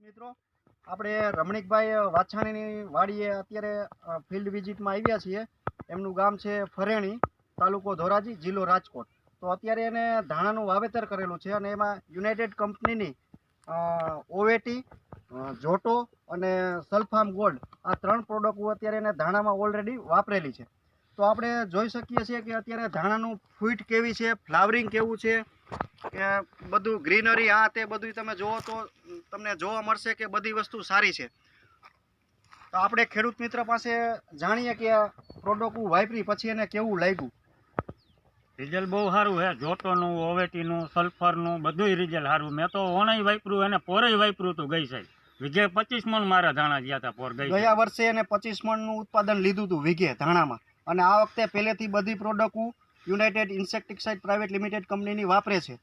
મિત્રો આપણે રમણીકભાઈ વાછાણીની વાડીએ અત્યારે ફિલ્ડ વિઝિટમાં આવ્યા છીએ. એમનું ગામ છે ફરેણી, તાલુકો ધોરાજી, જિલ્લો રાજકોટ. તો અત્યારે એને ધાણાનું વાવેતર કરેલું છે અને એમાં યુનાઇટેડ કંપનીની ઓવેટી, જોટો અને સલ્ફામ ગોલ્ડ આ 3 પ્રોડક્ટો અત્યારે એને ધાણામાં ઓલરેડી વાપરેલી છે. તો આપણે જોઈ શકીએ છીએ કે અત્યારે ધાણાનું ફૂટ કેવી છે, ફ્લાવરિંગ કેવું છે, કે બધું ગ્રીનરી આ તે બધું તમે જુઓ તો તમને જોવા મળશે કે બધી વસ્તુ સારી છે. તો આપણે ખેડૂત મિત્ર પાસે જાણીએ કે આ પ્રોડક્ટ વાપરી પછી એને કેવું લાગ્યું. રિઝલ્ટ બહુ સારું છે. જોટોનું, ઓવેટીનું, સલ્ફરનું બધુંય રિઝલ્ટ સારું. મેં તો ઓણાઈ વાપર્યું અને પોરેય વાપર્યું હતું ગઈ સાઈડ. વીઘે 25 મણ મારા ધાણા ગયા હતા પોર ગઈ. ગયા વર્ષે એને 25 મણનું ઉત્પાદન લીધું હતું વીઘે ધાણામાં, અને આ વખતે પહેલેથી બધી product United insecticide private limited કંપનીની વાપરે છે.